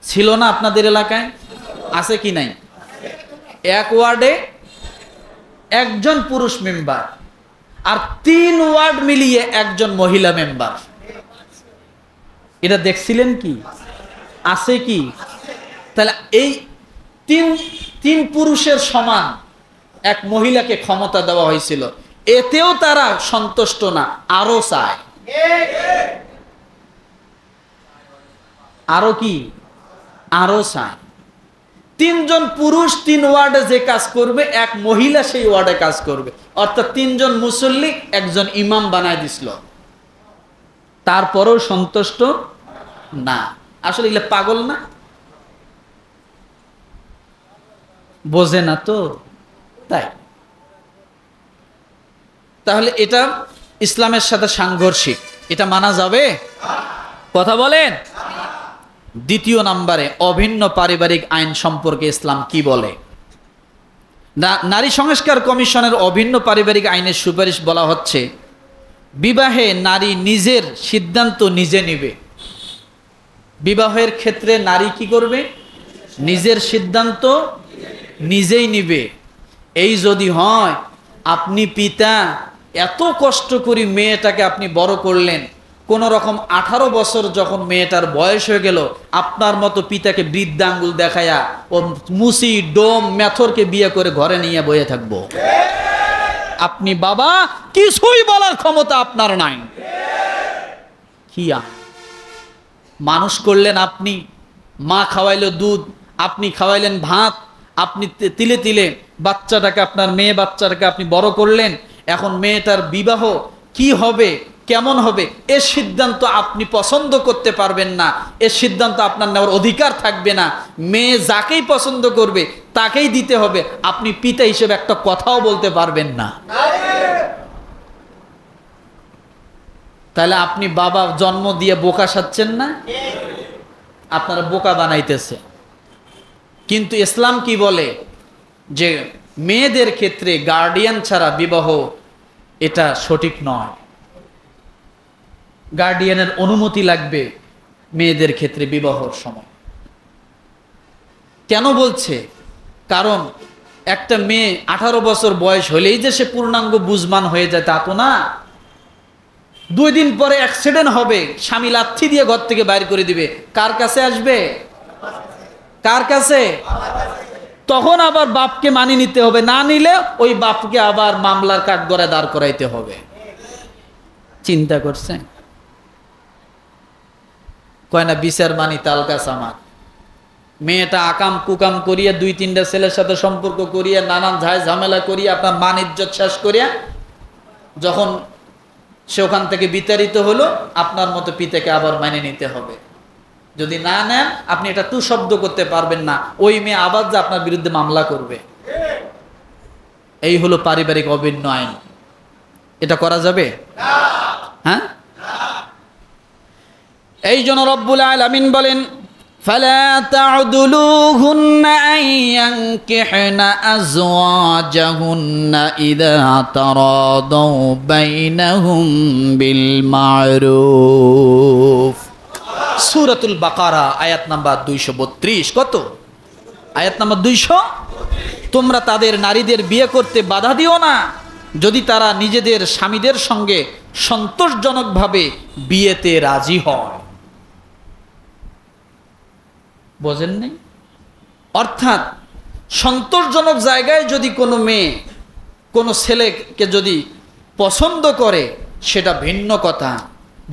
ছিল না আপনাদের এলাকায়? আছে কি নাই? এক ওয়ার্ডে একজন পুরুষ মেম্বার, আর 3 ওয়ার্ড মিলিয়ে একজন মহিলা মেম্বার। এটা দেখছিলেন কি? আছে কি? তাহলে এই তিন পুরুষের সমান এক মহিলাকে ক্ষমতা দেওয়া হয়েছিল। এতেও তারা সন্তুষ্ট না, আরো চায়। আরো কি? আরো চায়। 3 জন পুরুষ 3 ওয়ার্ডে যে কাজ করবে, এক মহিলা সেই ওয়ার্ডে কাজ করবে। অর্থাৎ 3 জন মুসল্লি একজন ইমাম বানায় দিছিল, তারপরেও সন্তুষ্ট না। আসলে এগুলো পাগল না? বোঝে না তো। তাই তাহলে এটা ইসলামের সাথে সাংঘর্ষিক, এটা মানা যাবে? কথা বলেন। দ্বিতীয় নম্বরে অভিন্ন পারিবারিক আইন সম্পর্কে ইসলাম কি বলে? নারী সংস্কার কমিশনের অভিন্ন পারিবারিক আইনের সুপারিশ বলা হচ্ছে, বিবাহে নারী নিজের সিদ্ধান্ত নিজে নিবে। বিবাহের ক্ষেত্রে নারী কি করবে? নিজের সিদ্ধান্ত নিজেই নিবে। এই যদি হয়, আপনি পিতা এত কষ্ট করে মেয়েটাকে আপনি বড় করলেন, কোন রকম 18 বছর যখন মেয়েটার বয়স হয়ে গেল, আপনার মতো পিতাকে বৃদ্ধাঙ্গুল দেখায়া ও মুসি ডোম মেথরকে বিয়ে করে ঘরে নিয়ে বয়ে থাকবো? আপনি বাবা, কিছুই বলার ক্ষমতা আপনার নাই। কি মানুষ করলেন আপনি, মা খাওয়াইলো দুধ, আপনি খাওয়াইলেন ভাত, আপনি তিলে তিলে বাচ্চাটাকে, আপনার মেয়ে বাচ্চাটাকে আপনি বড় করলেন। এখন মেয়েটার বিবাহ কি হবে, কেমন হবে, এর সিদ্ধান্ত আপনি পছন্দ করতে পারবেন না, এর সিদ্ধান্ত আপনার নেওয়ার অধিকার থাকবে না। মেয়ে যাকেই পছন্দ করবে তাকেই দিতে হবে, আপনি পিতা হিসেবে একটা কথাও বলতে পারবেন না। তাহলে আপনি বাবা জন্ম দিয়ে বোকা সাচ্ছেন না, আপনারা বোকা বানাইতেছে। কিন্তু ইসলাম কি বলে? যে মেয়েদের ক্ষেত্রে গার্ডিয়ান ছাড়া বিবাহ এটা সঠিক নয়, গার্ডিয়ানের অনুমতি লাগবে মেয়েদের ক্ষেত্রে বিবাহর সময়। কেন বলছে? কারণ একটা মেয়ে 18 বছর বয়স হলেই যে সে পূর্ণাঙ্গ বুঝমান হয়ে যায় তা তো না। 2 দিন পরে অ্যাক্সিডেন্ট হবে, স্বামী লাথি দিয়ে ঘর থেকে বাইর করে দিবে, কার কাছে আসবে? কার কাছে? তখন আবার বাপকে মানি নিতে হবে, না নিলে ওই বাপকে আবার মামলার কাঠগড়ায় দাঁড় করাইতে হবে। চিন্তা করছেন? কয় না বিচার মানি তাল গাছ আমার। মেয়েটা আকাম কুকাম করিয়া 2-3টা ছেলের সাথে সম্পর্ক করিয়া নানান ঝামেলা করিয়া আপনার মান ইজ্জত শেষ করিয়া যখন সে ওখান থেকে বিতাড়িত হলো, আপনার মতো পিতাকে আবার মানে নিতে হবে। যদি না নেন, আপনি এটা তু শব্দ করতে পারবেন না, ওই মেয়ে আবার যে আপনার বিরুদ্ধে মামলা করবে। এই হলো পারিবারিক অভিন্ন আইন। এটা করা যাবে? হ্যাঁ। এই জন্য রব্বুল আলামিন বলেন, ফালা তা'দুলুহুন্না আন ইয়ানকিহনা আযওয়াজাহুন্না ইযা তারাদাউ বাইনাহুম বিল মা'রুফ। সূরাতুল বাকারা আয়াত নাম্বার 232। কত? আয়াত নাম্বার 200। তোমরা তাদের নারীদের বিয়ে করতে বাধা দিও না যদি তারা নিজেদের স্বামীদের সঙ্গে সন্তোষজনকভাবে বিয়েতে রাজি হয়। বোঝেন নাই? অর্থাৎ সন্তোষজনক জায়গায় যদি কোনো মেয়ে কোনো ছেলেকে যদি পছন্দ করে সেটা ভিন্ন কথা।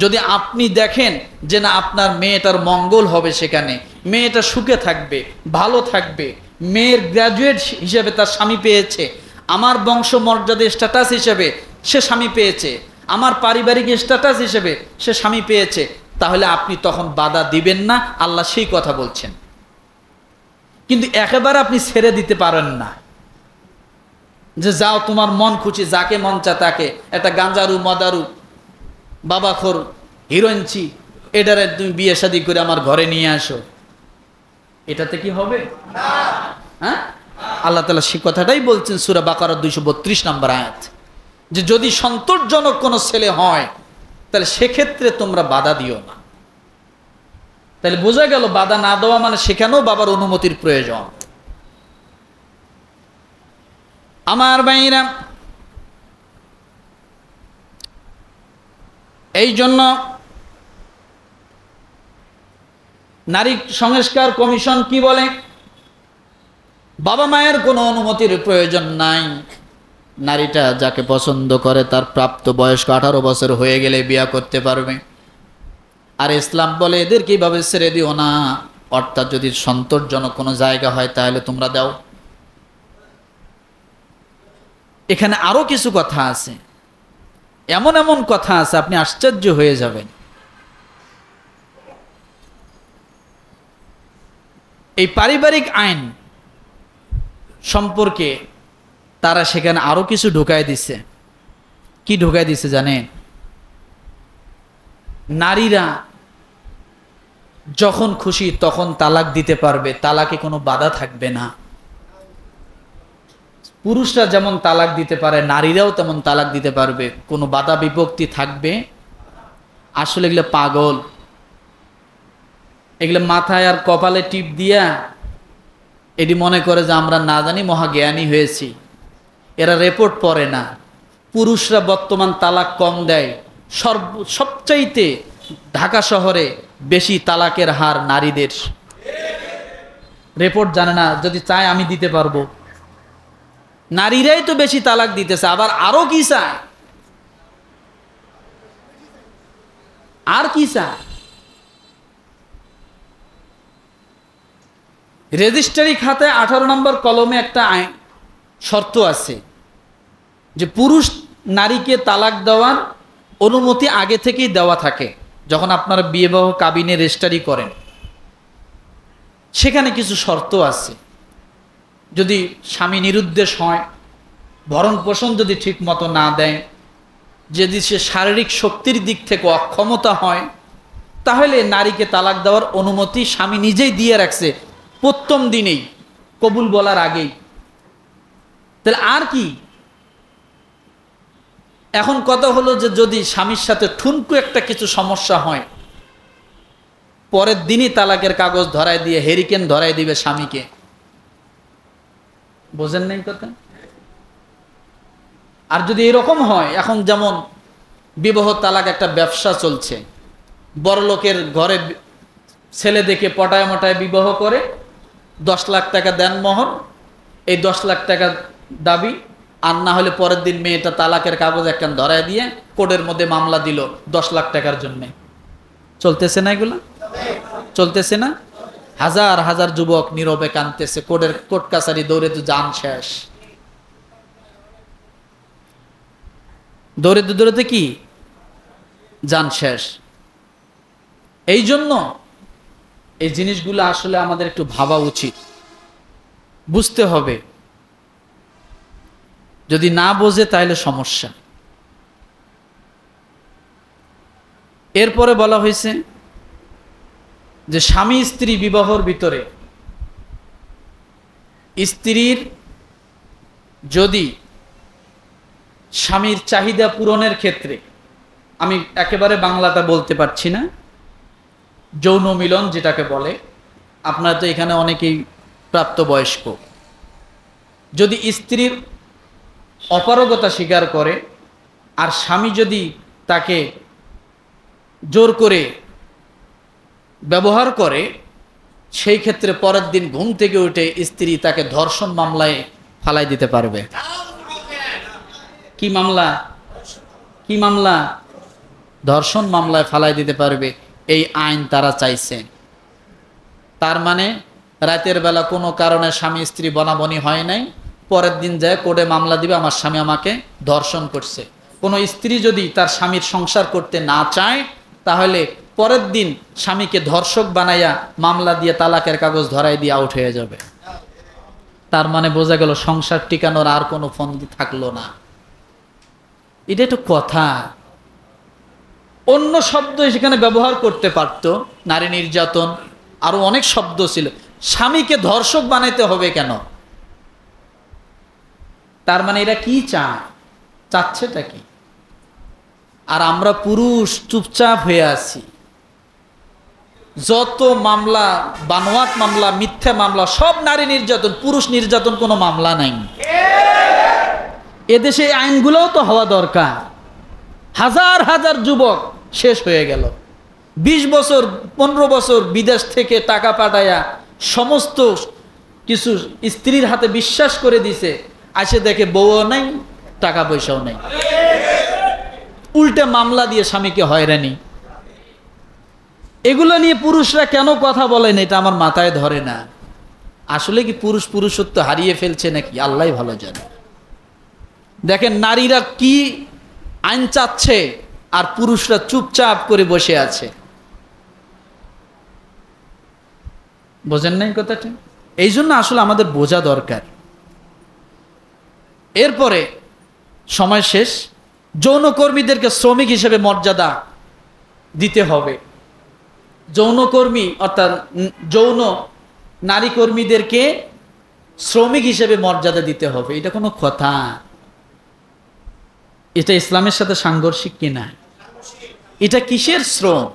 যদি আপনি দেখেন যে না আপনার মেয়েটার মঙ্গল হবে, সেখানে মেয়েটা সুখে থাকবে, ভালো থাকবে, মেয়ের গ্র্যাজুয়েট হিসেবে তার স্বামী পেয়েছে, আমার বংশ মর্যাদা স্ট্যাটাস হিসেবে সে স্বামী পেয়েছে, আমার পারিবারিক স্ট্যাটাস হিসেবে সে স্বামী পেয়েছে, তাহলে আপনি তখন বাধা দিবেন না। আল্লাহ সেই কথা বলছেন। কিন্তু একেবারে আপনি ছেড়ে দিতে পারেন না যে যাও তোমার মন খুশি, যাকে মন চা তাকে, একটা গাঞ্জারু মদারু বাবাখোর হিরোইনচি এটারে তুমি বিয়ে শাদী করে আমার ঘরে নিয়ে আসো, এটাতে কি হবে? হ্যাঁ, আল্লাহ তাআলা সেই কথাটাই বলছেন সূরা বাকারা 232 নম্বর আয়াত, যে যদি সন্তোষজনক কোনো ছেলে হয় তাহলে সেক্ষেত্রে তোমরা বাধা দিও না। তাহলে বোঝা গেল বাধা না দেওয়া মানে সেখানেও বাবার অনুমতির প্রয়োজন। আমার ভাইরা, এই জন্য নারী সংস্কার কমিশন কি বলে? বাবা মায়ের কোনো অনুমতির প্রয়োজন নাই, নারীটা যাকে পছন্দ করে তার প্রাপ্ত বয়স্ক 18 বছর হয়ে গেলে বিয়ে করতে পারবে। আর ইসলাম বলে এদের কিভাবে ছেড়ে দিও না, অর্থাৎ যদি সন্তোষজনক কোনো জায়গা হয় তাহলে তোমরা দাও। এখানে আরো কিছু কথা আছে, এমন এমন কথা আছে আপনি আশ্চর্য হয়ে যাবেন। এই পারিবারিক আইন সম্পর্কে তারা সেখানে আরো কিছু ঢুকায় দিছে। কি ঢুকায় দিছে জানেন? নারীরা যখন খুশি তখন তালাক দিতে পারবে, তালাকে কোনো বাধা থাকবে না। পুরুষরা যেমন তালাক দিতে পারে, নারীরাও তেমন তালাক দিতে পারবে, কোনো বাধা বিভক্তি থাকবে। আসলে এগুলো পাগল, এগুলো মাথায় আর কপালে টিপ দিয়া এটি মনে করে যে আমরা না জানি মহাজ্ঞানী হয়েছি। এরা রিপোর্ট পড়ে না। পুরুষরা বর্তমান তালাক কম দেয়, সবচাইতে ঢাকা শহরে বেশি তালাকের হার নারীদের। রিপোর্ট জানে না, যদি চায় আমি দিতে পারবো। নারীরাই তো বেশি তালাক দিতেছে, আবার আরো কি চায়, আর কি চায়? রেজিস্ট্রারি খাতে 18 নম্বর কলমে একটা শর্ত আছে যে পুরুষ নারীকে তালাক দেওয়ার অনুমতি আগে থেকেই দেওয়া থাকে। যখন আপনারা বিবাহ কাবিনে রেজিস্ট্রারি করেন, সেখানে কিছু শর্ত আছে। যদি স্বামী নিরুদ্দেশ হয়, ভরণ পোষণ যদি ঠিক মতো না দেয়, যদি সে শারীরিক শক্তির দিক থেকে অক্ষমতা হয়, তাহলে নারীকে তালাক দেওয়ার অনুমতি স্বামী নিজেই দিয়ে রাখছে প্রথম দিনেই, কবুল বলার আগেই। তাহলে আর কি? এখন কথা হলো যে যদি স্বামীর সাথে ঠুনকু একটা কিছু সমস্যা হয়, পরের দিনই তালাকের কাগজ ধরায় দিয়ে হেরিকেন ধরায় দিবে স্বামীকে। বোঝেন নাই কথা? আর যদি এরকম হয়, এখন যেমন বিবাহ তালাক একটা ব্যবসা চলছে, বড় লোকের ঘরে ছেলে দেখে পটায় মটায় বিবাহ করে, 10 লাখ টাকা দেন মোহর, এই 10 লাখ টাকা দাবি, আর না হলে পরের দিন মেয়েটা তালাকের কাগজ একখান ধরায় দিয়ে কোর্টের মধ্যে মামলা দিল 10 লাখ টাকার জন্য। চলতেছে না এগুলা? চলতেছে না? হাজার হাজার যুবক নীরবে কাঁদতেছে, কোর্ট কাছারি দৌড়ে তো জান শেষ। দৌড়েতে দৌড়েতে কি জান শেষ। এই জন্য এই জিনিসগুলো আসলে আমাদের একটু ভাবা উচিত, বুঝতে হবে। যদি না বোঝে তাহলে সমস্যা। এরপরে বলা হয়েছে যে স্বামী স্ত্রী বিবাহর ভিতরে স্ত্রীর যদি স্বামীর চাহিদা পূরণের ক্ষেত্রে, আমি একেবারে বাংলাটা বলতে পারছি না, যৌন মিলন যেটাকে বলে, আপনারা তো এখানে অনেকেই প্রাপ্তবয়স্ক, যদি স্ত্রীর অপারগতা স্বীকার করে আর স্বামী যদি তাকে জোর করে ব্যবহার করে, সেই ক্ষেত্রে পরের দিন ঘুম থেকে উঠে স্ত্রী তাকে ধর্ষণ মামলায় ফালাই দিতে পারবে। কি মামলা? কি মামলা? ধর্ষণ মামলায় ফালাই দিতে পারবে। এই আইন তারা চাইছে। তার মানে রাতের বেলা কোনো কারণে স্বামী স্ত্রী বনাবনি হয় নাই, পরের দিন যায় কোর্টে মামলা দিবে, আমার স্বামী আমাকে ধর্ষণ করছে। কোনো স্ত্রী যদি তার স্বামীর সংসার করতে না চায়, তাহলে পরের দিন স্বামীকে ধর্ষক বানাইয়া মামলা দিয়ে তালাকের কাগজ ধরাই দিয়ে আউট হয়ে যাবে। তার মানে বোঝা গেল সংসার টিকানোর আর কোনো ফন্দি থাকলো না। এটা একটু কথা। অন্য শব্দ সেখানে ব্যবহার করতে পারত, নারী নির্যাতন, আরো অনেক শব্দ ছিল। স্বামীকে ধর্ষক বানাইতে হবে কেন? তার মানে এরা কি চায়? চাচ্ছেটা কি? আর আমরা পুরুষ চুপচাপ হয়ে আছি। যত মামলা, বানোয়াট মামলা, মিথ্যা মামলা, সব নারী নির্যাতন। পুরুষ নির্যাতন কোনো মামলা নাই। এদেশে এই আইনগুলোও তো হওয়া দরকার। হাজার হাজার যুবক শেষ হয়ে গেল। 20 বছর 15 বছর বিদেশ থেকে টাকা পাঠায়া সমস্ত কিছু স্ত্রীর হাতে বিশ্বাস করে দিছে, আসে দেখে বউও নাই, টাকা পয়সাও নাই, উল্টে মামলা দিয়ে স্বামীকে হয়রানি। এগুলো নিয়ে পুরুষরা কেন কথা বলেন এটা আমার মাথায় ধরে না। আসলে কি পুরুষ পুরুষত্ব হারিয়ে ফেলছে নাকি আল্লাহই ভালো জানে। দেখেন নারীরা কি আইন চাচ্ছে আর পুরুষরা চুপচাপ করে বসে আছে। বোঝেন নাই কথাটা? এই জন্য আসলে আমাদের বোঝা দরকার। এরপরে সময় শেষ, যৌনকর্মীদেরকে শ্রমিক হিসেবে মর্যাদা দিতে হবে। যৌনকর্মী অর্থাৎ যৌন নারী কর্মীদেরকে শ্রমিক হিসেবে মর্যাদা দিতে হবে, এটা কোনো কথা? এটা ইসলামের সাথে সাংঘর্ষিক কিনা? এটা কিসের শ্রম?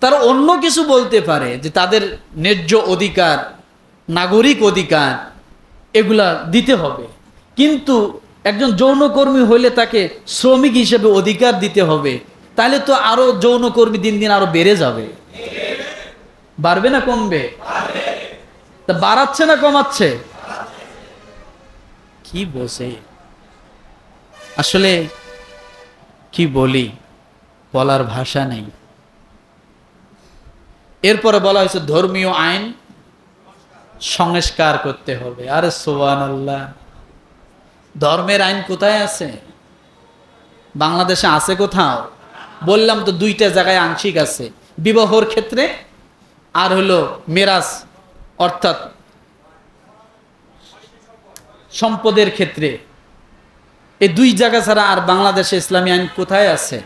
তারা অন্য কিছু বলতে পারে যে তাদের ন্যায্য অধিকার, নাগরিক অধিকার এগুলা দিতে হবে, কিন্তু একজন যৌনকর্মী হইলে তাকে শ্রমিক হিসেবে অধিকার দিতে হবে, তাহলে তো আরো যৌনকর্মী দিন দিন আরো বেড়ে যাবে। বাড়বে না কমবে? তা বাড়াচ্ছে না কমাচ্ছে? কি বসে আসলে কি বলি, বলার ভাষা নেই। এরপরে বলা হয়েছে ধর্মীয় আইন সংস্কার করতে হবে। আরে সুবহানাল্লাহ, ধর্মের আইন কোথায় আছে? বাংলাদেশে আছে কোথাও? বললাম তো দুইটা জায়গায় আংশিক আছে, বিবাহর ক্ষেত্রে আর হলো মিরাস অর্থাৎ সম্পদের ক্ষেত্রে। এই দুই জায়গা ছাড়া আর বাংলাদেশে ইসলামী আইন কোথায় আছে?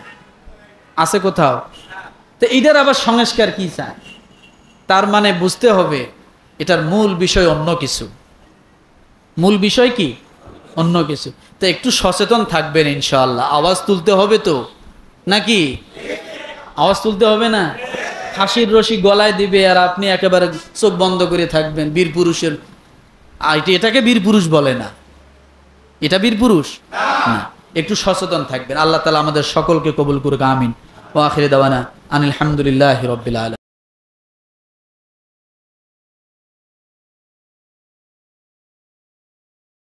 আছে কোথাও? তো এটার আবার সংস্কার কি চায়? তার মানে বুঝতে হবে এটার মূল বিষয় অন্য কিছু। মূল বিষয় কি? অন্য কিছু। তো একটু সচেতন থাকবেন ইনশাআল্লাহ। আওয়াজ তুলতে হবে তো নাকি? আওয়াজ তুলতে হবে না? ফাঁসির রশি গলায় দিবে আর আপনি একেবারে চোখ বন্ধ করে থাকবেন। বীর পুরুষের এটাকে বীর পুরুষ বলে না। এটা বীর পুরুষ না। একটু সচেতন থাকবেন। আল্লাহ তাআলা আমাদের সকলকে কবুল করুক, আমিন। ওয়া আখিরু দাওয়ানা আনিল হামদুলিল্লাহি রাব্বিল আলামিন।